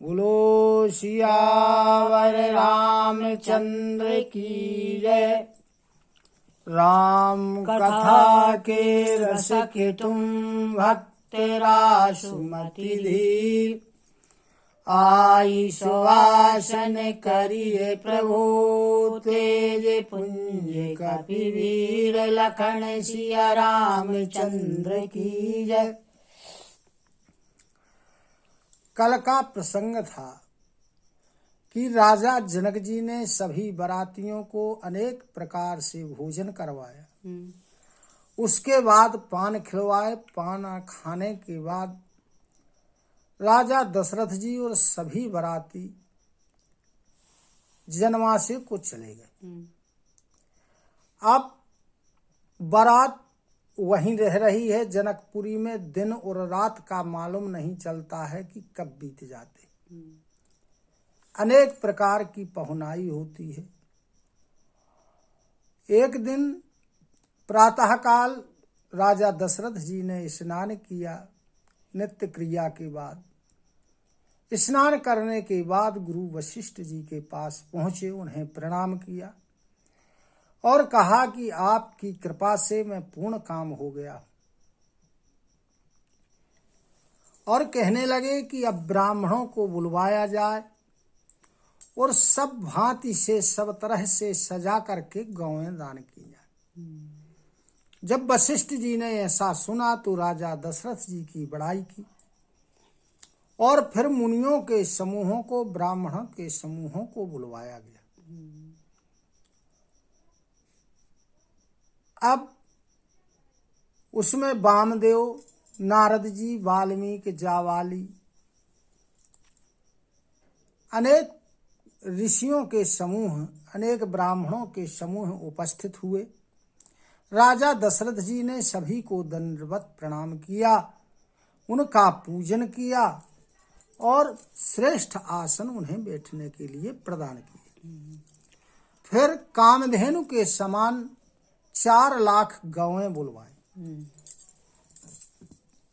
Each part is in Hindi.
बोलो सियावर रामचंद्र की जय। राम कथा के रस के तुम भक्त रासुमति धीर, आई सुवासन करिए प्रभु तेज पुंज कपिवीर। लखन सिया रामचंद्र की जय। कल का प्रसंग था कि राजा जनक जी ने सभी बारातियों को अनेक प्रकार से भोजन करवाया। उसके बाद पान खिलवाए। पान खाने के बाद राजा दशरथ जी और सभी बाराती जनवासे को चले गए। अब बारात वहीं रह रही है जनकपुरी में। दिन और रात का मालूम नहीं चलता है कि कब बीत जाते। अनेक प्रकार की पहुनाई होती है। एक दिन प्रातःकाल राजा दशरथ जी ने स्नान किया। नित्य क्रिया के बाद स्नान करने के बाद गुरु वशिष्ठ जी के पास पहुंचे, उन्हें प्रणाम किया और कहा कि आपकी कृपा से मैं पूर्ण काम हो गया। और कहने लगे कि अब ब्राह्मणों को बुलवाया जाए और सब भांति से सब तरह से सजा करके गौएं दान की जाए। जब वशिष्ठ जी ने ऐसा सुना तो राजा दशरथ जी की बड़ाई की और फिर मुनियों के समूहों को, ब्राह्मणों के समूहों को बुलवाया गया। अब उसमें वामदेव, नारद जी, वाल्मीकि, जावाली, अनेक ऋषियों के समूह, अनेक ब्राह्मणों के समूह उपस्थित हुए। राजा दशरथ जी ने सभी को दंडवत प्रणाम किया, उनका पूजन किया और श्रेष्ठ आसन उन्हें बैठने के लिए प्रदान किए। फिर कामधेनु के समान 4 लाख गौएं बुलवाए।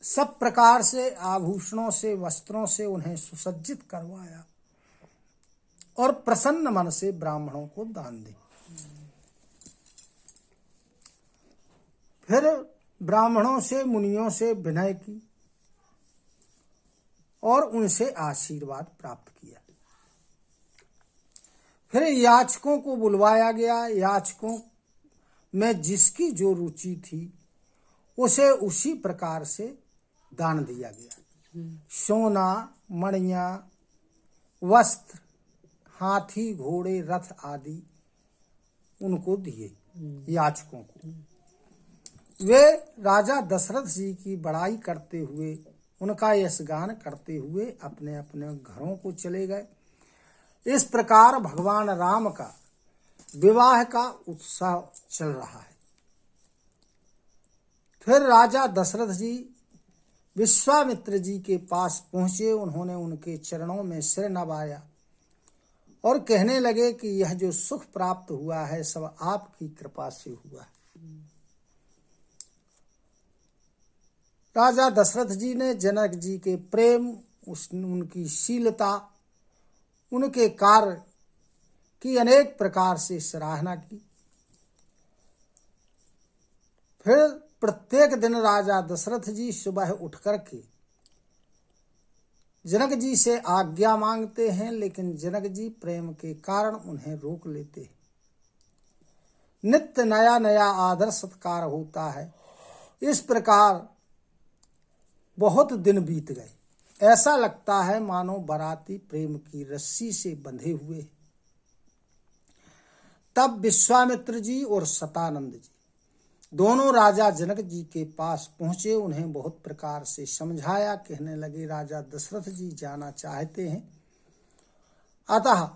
सब प्रकार से आभूषणों से, वस्त्रों से उन्हें सुसज्जित करवाया और प्रसन्न मन से ब्राह्मणों को दान दी। फिर ब्राह्मणों से, मुनियों से विनय की और उनसे आशीर्वाद प्राप्त किया। फिर याचकों को बुलवाया गया। याचकों में जिसकी जो रुचि थी उसे उसी प्रकार से दान दिया गया। सोना, मणियां, वस्त्र, हाथी, घोड़े, रथ आदि उनको दिए याचकों को। वे राजा दशरथ जी की बड़ाई करते हुए, उनका यशगान करते हुए अपने अपने घरों को चले गए। इस प्रकार भगवान राम का विवाह का उत्सव चल रहा है। फिर राजा दशरथ जी विश्वामित्र जी के पास पहुंचे। उन्होंने उनके चरणों में सिर नवाया और कहने लगे कि यह जो सुख प्राप्त हुआ है सब आपकी कृपा से हुआ है। राजा दशरथ जी ने जनक जी के प्रेम, उनकी शीलता, उनके कार्य की अनेक प्रकार से सराहना की। फिर प्रत्येक दिन राजा दशरथ जी सुबह उठ करके जनक जी से आज्ञा मांगते हैं, लेकिन जनक जी प्रेम के कारण उन्हें रोक लेते हैं। नित्य नया नया आदर सत्कार होता है। इस प्रकार बहुत दिन बीत गए। ऐसा लगता है मानो बाराती प्रेम की रस्सी से बंधे हुए। तब विश्वामित्र जी और सतानंद जी दोनों राजा जनक जी के पास पहुंचे। उन्हें बहुत प्रकार से समझाया। कहने लगे राजा दशरथ जी जाना चाहते हैं, अतः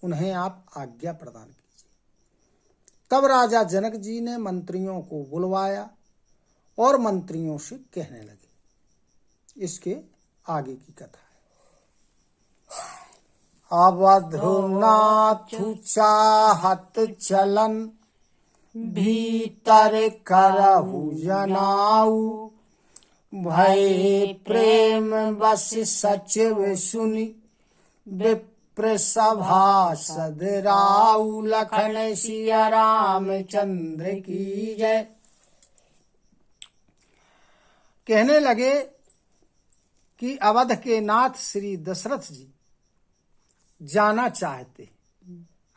उन्हें आप आज्ञा प्रदान कीजिए। तब राजा जनक जी ने मंत्रियों को बुलवाया और मंत्रियों से कहने लगे। इसके आगे की कथा है। अवधुनाथु चाहत चलन, भीतर करहु जनाऊ। भय प्रेम बस सचिव सुनि, विप्र सभासद राउ लखन सिया रामचंद्र की जय। कहने लगे कि अवध के नाथ श्री दशरथ जी जाना चाहते,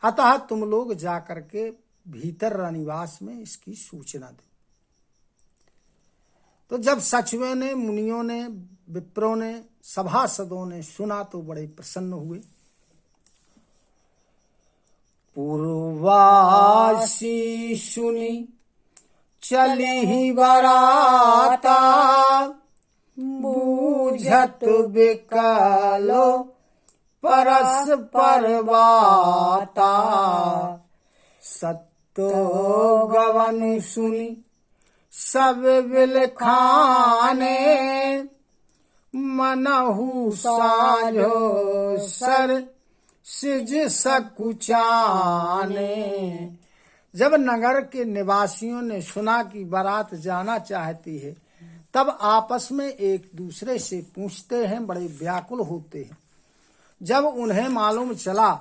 अतः तुम लोग जाकर के भीतर रनिवास में इसकी सूचना दो। तो जब सचिवों ने, मुनियों ने, विप्रों ने, सभासदों ने सुना तो बड़े प्रसन्न हुए। पूर्वासी सुनी चली ही बराता, बूझत बिकलो परस्पर बाता। सत्तो गवन सुनी सब बिलखाने, मनहु साझो सर सिज सकुचाने। जब नगर के निवासियों ने सुना कि बारात जाना चाहती है, तब आपस में एक दूसरे से पूछते हैं, बड़े व्याकुल होते हैं। जब उन्हें मालूम चला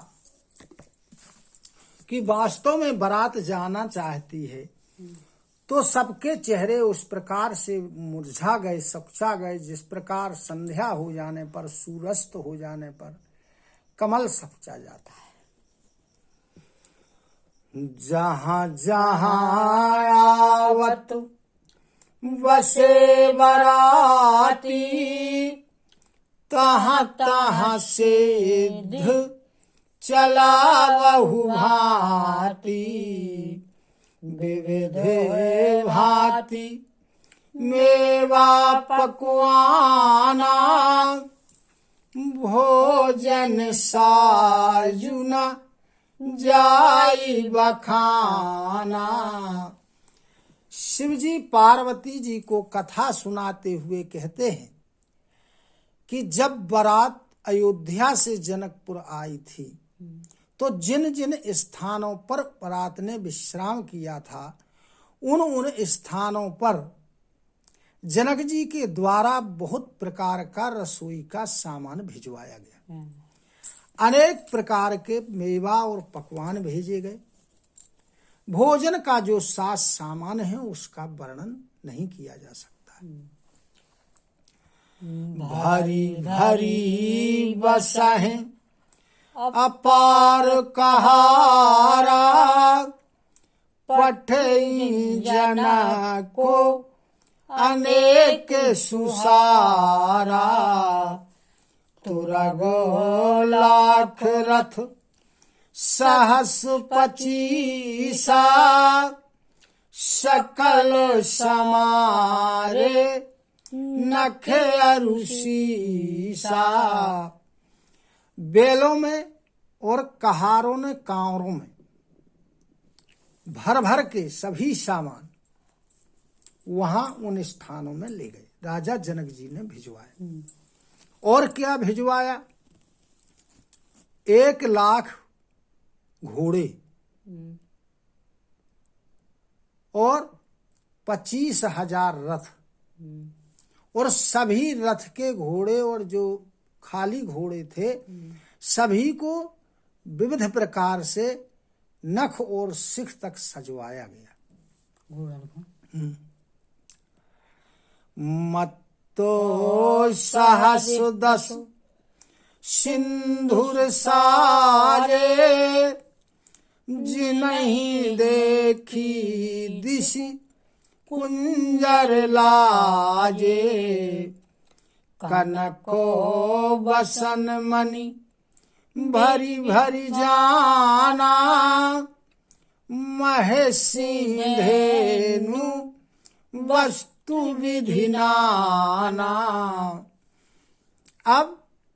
कि वास्तव में बारात जाना चाहती है, तो सबके चेहरे उस प्रकार से मुरझा गए, सकुचा गए, जिस प्रकार संध्या हो जाने पर, सूर्यास्त हो जाने पर कमल सकुचा जाता है। जहां जहां आवत बसे बराती, तहां तहां सिद्ध चला बहु भांति। विविध भांति मेवा पकवाना, भोजन साजुना जाई बखाना। शिवजी पार्वती जी को कथा सुनाते हुए कहते हैं कि जब बारात अयोध्या से जनकपुर आई थी, तो जिन जिन स्थानों पर बारात ने विश्राम किया था, उन स्थानों पर जनक जी के द्वारा बहुत प्रकार का रसोई का सामान भिजवाया गया। अनेक प्रकार के मेवा और पकवान भेजे गए। भोजन का जो साज सामान है उसका वर्णन नहीं किया जा सकता। भरी भरी बसाहें अपार कहारा, पठई जना को अनेक सुसारा। तुरगो लाख रथ सहस 25, सकल समारे नख अरुषीसा। बेलों में और कहारों ने, कांवरों में भर भर के सभी सामान वहां उन स्थानों में ले गए। राजा जनक जी ने भिजवाया। और क्या भिजवाया? 1,00,000 घोड़े और 25,000 रथ, और सभी रथ के घोड़े और जो खाली घोड़े थे, सभी को विविध प्रकार से नख और सिख तक सजवाया गया। मत्तो सहस 10 सिंधुर सारे, जिन्हीं देखी दिशि कुंजर लाजे। कनको बसन मणि भरी भरी जाना, महेशी धेनु वस्तु विधि नाना। अब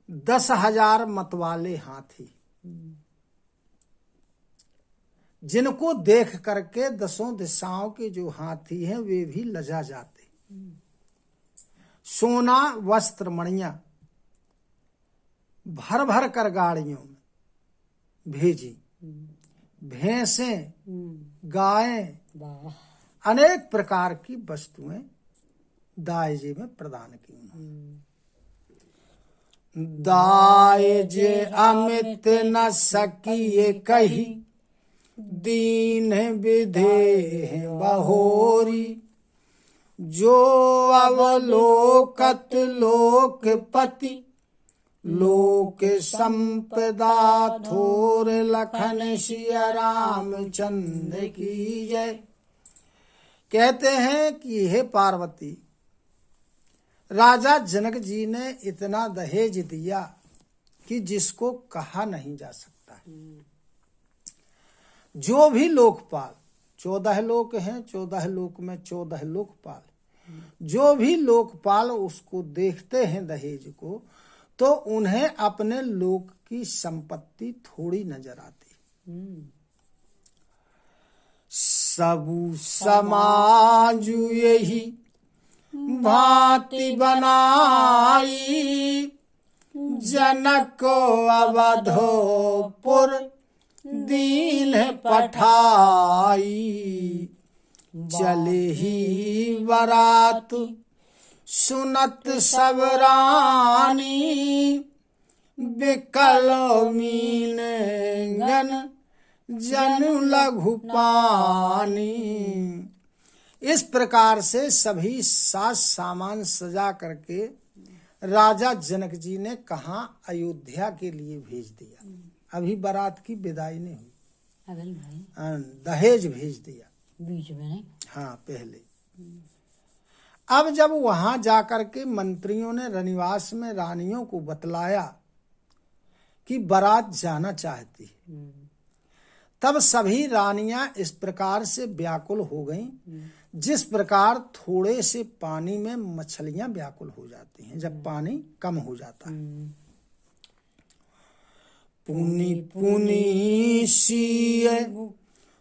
10,000 मतवाले हाथी, जिनको देख करके 10 दिशाओं के जो हाथी हैं वे भी लजा जाते। सोना वस्त्र मणियां भर भर कर गाड़ियों में भेजी। भैंसें, गायें, अनेक प्रकार की वस्तुएं दायजे में प्रदान की उन्होंने। दाय जे अमित न सकिए कही, दीन विधे बहोरी। जो अवलोकत लोकपति, लोक संपदा थोर। लखन सिया रामचंद्र की जय। कहते हैं कि हे पार्वती, राजा जनक जी ने इतना दहेज दिया कि जिसको कहा नहीं जा सकता है। जो भी लोकपाल, 14 लोक हैं, 14 लोक में 14 लोकपाल, जो भी लोकपाल उसको देखते हैं दहेज को, तो उन्हें अपने लोक की संपत्ति थोड़ी नजर आती। सबु समाज यही भांति बनाई, जनक अवधोपुर दीन पठाई। चले ही बरात सुनत सब रानी, बिकल मीन गन जन लघु पानी। इस प्रकार से सभी साज सामान सजा करके राजा जनक जी ने कहा अयोध्या के लिए भेज दिया। अभी बारात की विदाई नहीं हुई, दहेज भेज दिया बीच में नहीं। हाँ, पहले। अब जब वहां जाकर के मंत्रियों ने रनिवास में रानियों को बतलाया कि बारात जाना चाहती है, तब सभी रानियां इस प्रकार से व्याकुल हो गईं, जिस प्रकार थोड़े से पानी में मछलियां व्याकुल हो जाती हैं जब पानी कम हो जाता है। पुनि पुनि सिय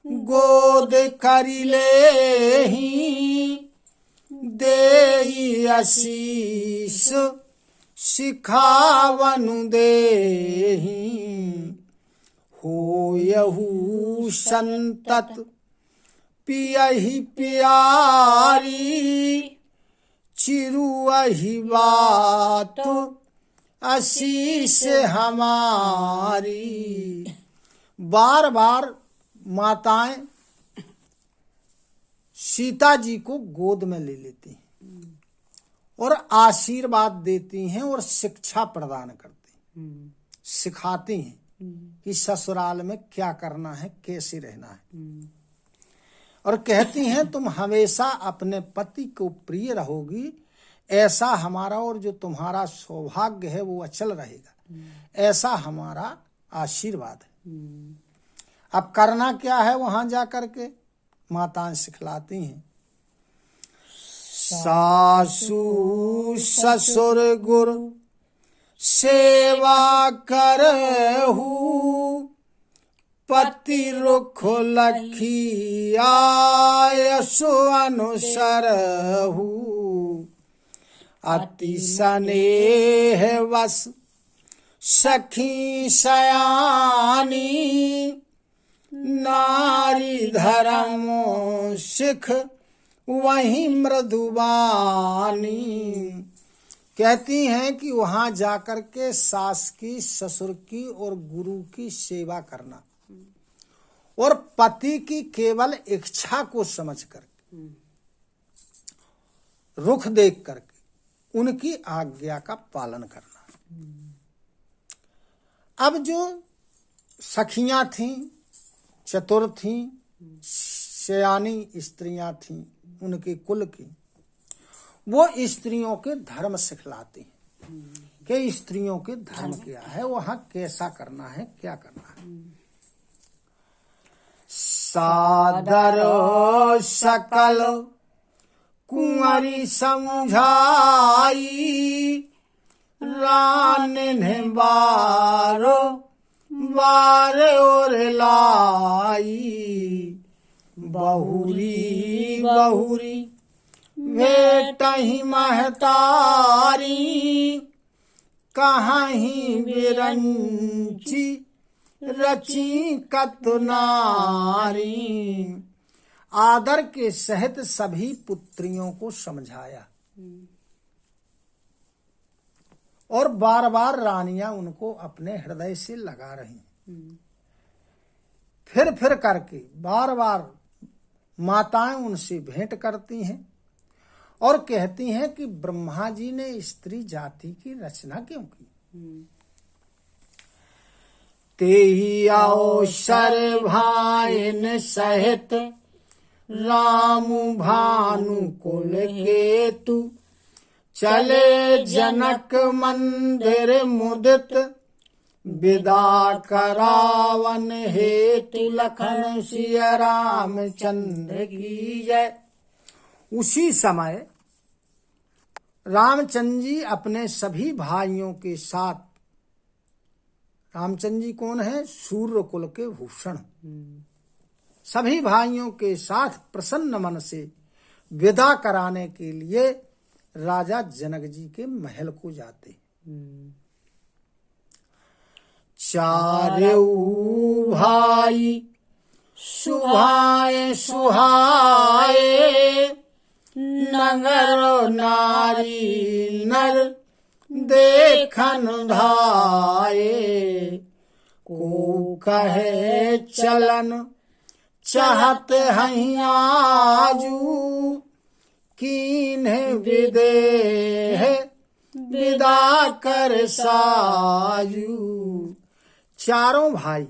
गोद करि लेहि, देहि आशीष सिखावनु देहि। होयहु संतत पियहि प्यारी, चिरुअहि बात आशीष हमारी। बार बार माताएं सीता जी को गोद में ले लेती हैं और आशीर्वाद देती हैं और शिक्षा प्रदान करती हैं, सिखाती हैं कि ससुराल में क्या करना है, कैसे रहना है। और कहती हैं तुम हमेशा अपने पति को प्रिय रहोगी, ऐसा हमारा और जो तुम्हारा सौभाग्य है वो अचल रहेगा, ऐसा हमारा आशीर्वाद है। अब करना क्या है वहां जाकर के माताएं सिखलाती हैं। सासू ससुर गुरु सेवा करहु, पति रुख लखी आयसु अनुसरहु। अति स्नेह वस सखी सयानी, नारी धर्म सिख वही मृदुबानी। कहती हैं कि वहां जाकर के सास की, ससुर की और गुरु की सेवा करना और पति की केवल इच्छा को समझ कर, रुख देख करके उनकी आज्ञा का पालन करना। अब जो सखियां थीं, चतुर थीं, सयानी स्त्रियां थीं उनके कुल की, वो स्त्रियों के धर्म सिखलाती हैं कि स्त्रियों के धर्म क्या है, वहां कैसा करना है, क्या करना है। सादर सकल कुंवरी समझाई, रान बारो बार और लाई। बहुरी बहुरी भेटहि महतारी, कहीं बिरंची रची कतनारी। आदर के सहित सभी पुत्रियों को समझाया और बार बार रानियां उनको अपने हृदय से लगा रही। फिर करके बार बार माताएं उनसे भेंट करती हैं और कहती हैं कि ब्रह्मा जी ने स्त्री जाति की रचना क्यों की। तेहि अवसर भाइन सहित राम भानु कुल केतु चले जनक मंदिर मुदित विदा करावन हेतु लखन सिया रामचंद्र की जय। उसी समय रामचंद्र जी अपने सभी भाइयों के साथ, रामचंद्र जी कौन है? सूर्य कुल के भूषण, सभी भाइयों के साथ प्रसन्न मन से विदा कराने के लिए राजा जनक जी के महल को जाते। चारों भाई सुहाए सुहाए नगर नारी नर देखन धाये। को कहे चलन चाहत हैं आजू कीन्हे विदेह विदा कर साजू। चारों भाई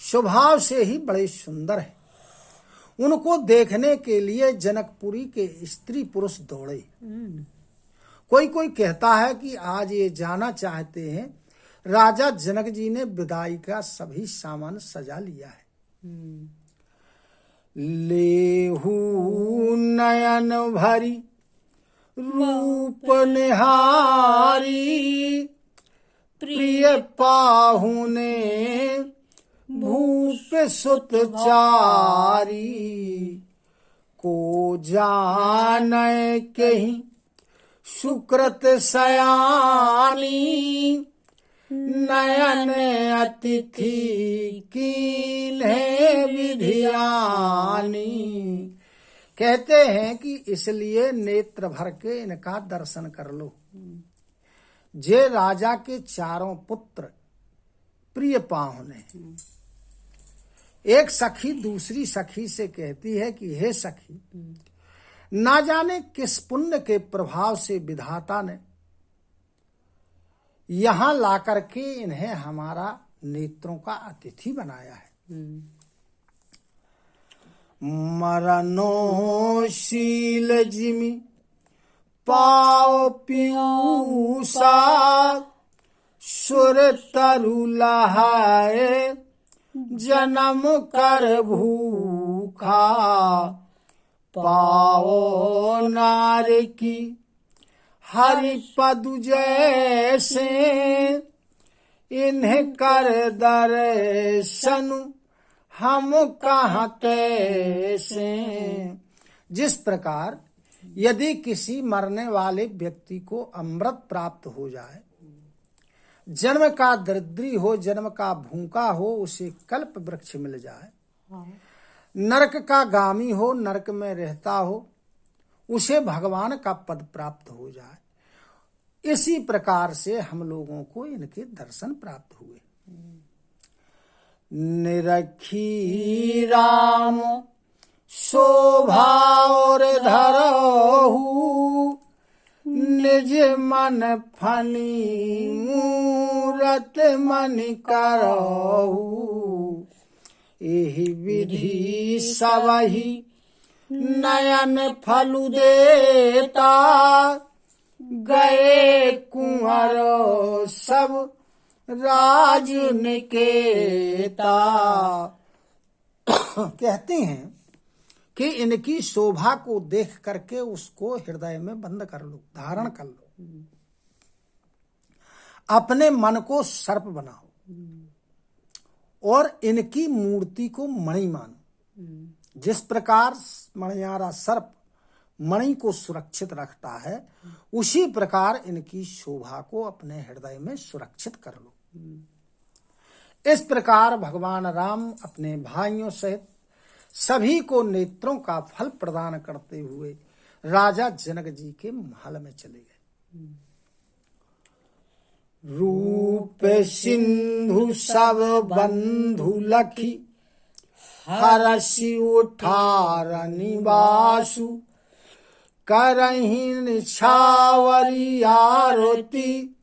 स्वभाव से ही बड़े सुंदर हैं। उनको देखने के लिए जनकपुरी के स्त्री पुरुष दौड़े। कोई कोई कहता है कि आज ये जाना चाहते हैं राजा जनक जी ने विदाई का सभी सामान सजा लिया है। लेहू नयन भरी रूप निहारी प्रिय पाहुने भूप सुत चारी। को जाने कहीं सुकृत सयानी नयन अतिथि कीन्हे विधियानी। कहते हैं कि इसलिए नेत्र भर के इनका दर्शन कर लो। जे राजा के चारों पुत्र प्रिय पाहुने। एक सखी दूसरी सखी से कहती है कि हे सखी, ना जाने किस पुण्य के प्रभाव से विधाता ने यहाँ लाकर के इन्हें हमारा नेत्रों का अतिथि बनाया है। मरणोशील जिमि पाओ पीयूषा सुर तरु लहाए जन्म कर भूखा। पाओ नार की हरि पदु जैसे इन्हें कर दर्शन हम कहाँ तैसे। जिस प्रकार यदि किसी मरने वाले व्यक्ति को अमृत प्राप्त हो जाए, जन्म का दरिद्री हो, जन्म का भूखा हो, उसे कल्प वृक्ष मिल जाए, नरक का गामी हो, नरक में रहता हो, उसे भगवान का पद प्राप्त हो जाए, इसी प्रकार से हम लोगों को इनके दर्शन प्राप्त हुए। निरखी राम शोभा और धरहु निज मन फनी मूरत मन करहु। एहि विधि सबहि नयन फलु देता गए कुंवर सब राज निकेता। कहते हैं कि इनकी शोभा को देख करके उसको हृदय में बंद कर लो, धारण कर लो, अपने मन को सर्प बनाओ और इनकी मूर्ति को मणि मानो। जिस प्रकार मणियारा सर्प मणि को सुरक्षित रखता है, उसी प्रकार इनकी शोभा को अपने हृदय में सुरक्षित कर लो। इस प्रकार भगवान राम अपने भाइयों सहित सभी को नेत्रों का फल प्रदान करते हुए राजा जनक जी के महल में चले गए। रूप सिंधु सब बंधु लखी, हरषि उठार निवासु, करहि निछावरी आरती,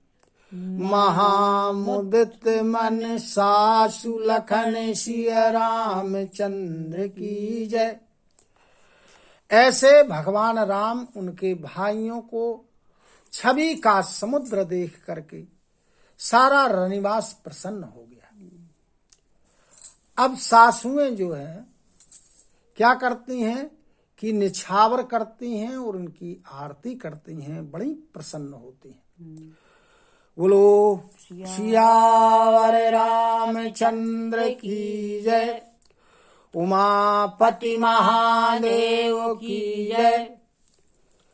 महामुदित मन सासु लखन सिया रामचंद्र की जय। ऐसे भगवान राम उनके भाइयों को छवि का समुद्र देख करके सारा रनिवास प्रसन्न हो गया। अब सासुएं जो है क्या करती हैं कि निछावर करती हैं और उनकी आरती करती हैं, बड़ी प्रसन्न होती हैं। बोलो सियावर रामचंद्र की जय, उमापति महादेव की जय।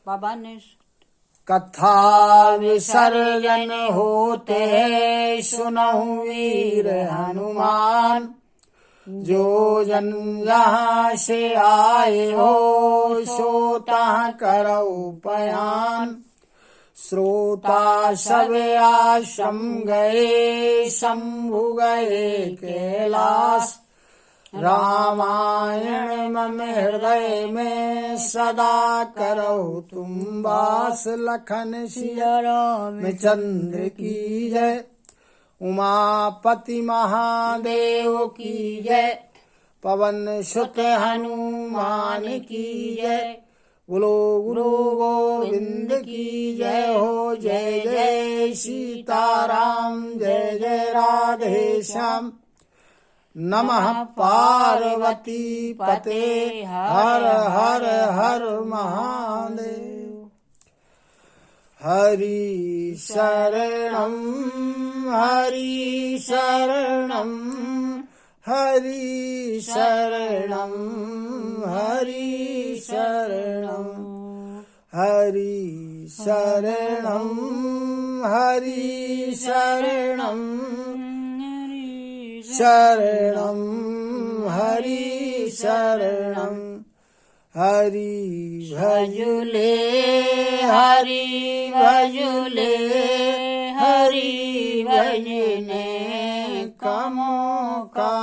बाबा ने कथा विसर्जन होते हैं, सुनहु वीर हनुमान, जो जन जहाँ से आए हो, सोता करो पयान। श्रोता सब आश्रम गए, शंभु गए कैलाश, रामायण मम हृदय में सदा करो तुम वास। लखन सिया रामचंद्र की जय, उमापति महादेव की जय, पवन सुत हनुमान की जय। बोलो गुरु गोविंद की जय हो। जय जय सीताराम, जय जय राधे श्याम। नमः पार्वती पते, हर हर हर महादेव। हरि शरणम हरि शरणम, हरि शरणम हरि शरणम, हरि शरणम हरि शरणम, शरणम हरि शरणम। हरि भजुले हरि भजुले, हरि भजने का मौका।